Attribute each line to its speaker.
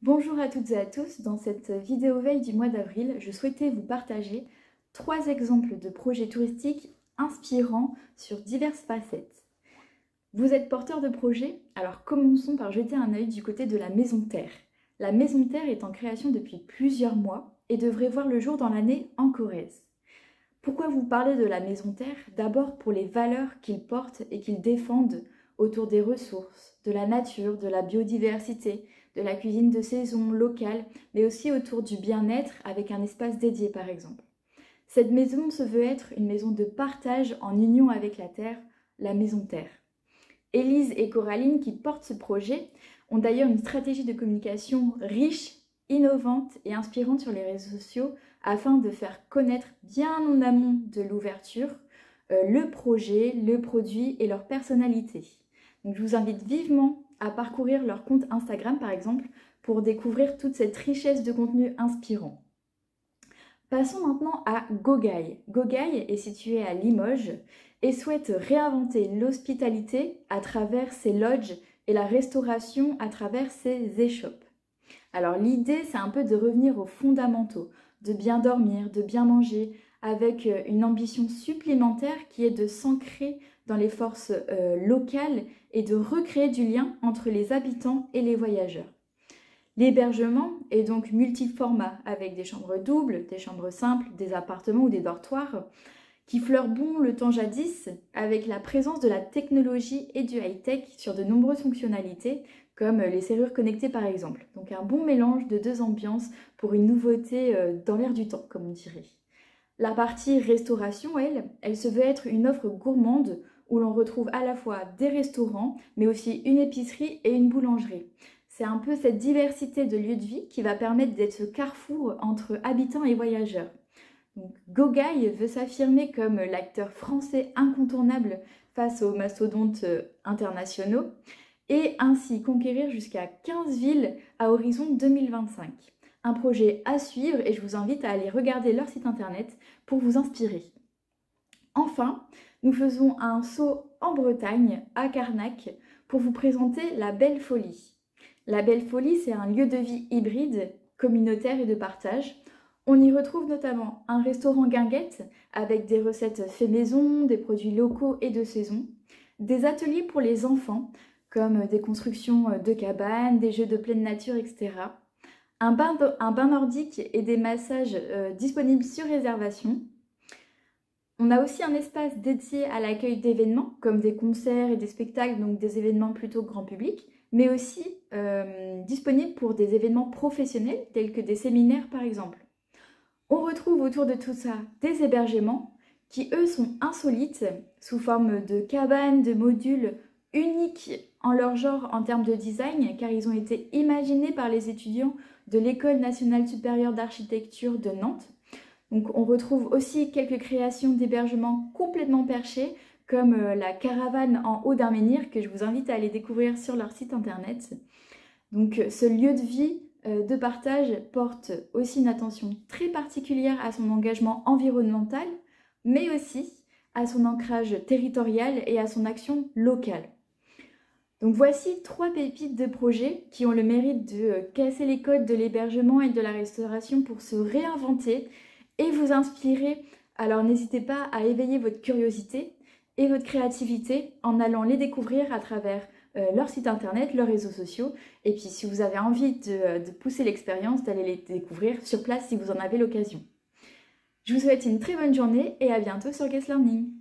Speaker 1: Bonjour à toutes et à tous, dans cette vidéo veille du mois d'avril, je souhaitais vous partager 3 exemples de projets touristiques inspirants sur diverses facettes. Vous êtes porteur de projets? Alors commençons par jeter un œil du côté de la Maison Terre. La Maison Terre est en création depuis plusieurs mois et devrait voir le jour dans l'année en Corrèze. Pourquoi vous parler de la Maison Terre? D'abord pour les valeurs qu'ils portent et qu'ils défendent autour des ressources, de la nature, de la biodiversité, de la cuisine de saison locale, mais aussi autour du bien-être avec un espace dédié par exemple. Cette maison se veut être une maison de partage en union avec la terre, la Maison Terre. Élise et Coraline, qui portent ce projet, ont d'ailleurs une stratégie de communication riche, innovante et inspirante sur les réseaux sociaux afin de faire connaître bien en amont de l'ouverture le projet, le produit et leur personnalité. Donc je vous invite vivement à parcourir leur compte Instagram par exemple pour découvrir toute cette richesse de contenu inspirant. Passons maintenant à Gogaï. Gogaï est situé à Limoges et souhaite réinventer l'hospitalité à travers ses lodges et la restauration à travers ses échoppes. Alors l'idée, c'est un peu de revenir aux fondamentaux, de bien dormir, de bien manger, avec une ambition supplémentaire qui est de s'ancrer dans les forces locales et de recréer du lien entre les habitants et les voyageurs. L'hébergement est donc multiformat avec des chambres doubles, des chambres simples, des appartements ou des dortoirs qui fleurent bon le temps jadis avec la présence de la technologie et du high-tech sur de nombreuses fonctionnalités comme les serrures connectées par exemple. Donc un bon mélange de deux ambiances pour une nouveauté dans l'air du temps comme on dirait. La partie restauration, elle se veut être une offre gourmande où l'on retrouve à la fois des restaurants mais aussi une épicerie et une boulangerie. C'est un peu cette diversité de lieux de vie qui va permettre d'être ce carrefour entre habitants et voyageurs. Donc, Gogaï veut s'affirmer comme l'acteur français incontournable face aux mastodontes internationaux et ainsi conquérir jusqu'à 15 villes à horizon 2025. Un projet à suivre et je vous invite à aller regarder leur site internet pour vous inspirer. Enfin, nous faisons un saut en Bretagne, à Carnac, pour vous présenter la Belle Folie. La Belle Folie, c'est un lieu de vie hybride, communautaire et de partage. On y retrouve notamment un restaurant guinguette avec des recettes fait maison, des produits locaux et de saison, des ateliers pour les enfants comme des constructions de cabanes, des jeux de pleine nature, etc. Un bain nordique et des massages disponibles sur réservation. On a aussi un espace dédié à l'accueil d'événements comme des concerts et des spectacles, donc des événements plutôt grand public, mais aussi disponible pour des événements professionnels tels que des séminaires par exemple. On retrouve autour de tout ça des hébergements qui eux sont insolites sous forme de cabanes, de modules uniques en leur genre en termes de design car ils ont été imaginés par les étudiants de l'École nationale supérieure d'architecture de Nantes. Donc on retrouve aussi quelques créations d'hébergements complètement perchés comme la caravane en haut d'un menhir que je vous invite à aller découvrir sur leur site internet. Donc ce lieu de vie de partage porte aussi une attention très particulière à son engagement environnemental, mais aussi à son ancrage territorial et à son action locale. Donc voici 3 pépites de projets qui ont le mérite de casser les codes de l'hébergement et de la restauration pour se réinventer et vous inspirer. Alors n'hésitez pas à éveiller votre curiosité et votre créativité en allant les découvrir à travers leur site internet, leurs réseaux sociaux. Et puis si vous avez envie de pousser l'expérience, d'aller les découvrir sur place si vous en avez l'occasion. Je vous souhaite une très bonne journée et à bientôt sur Guest Learning.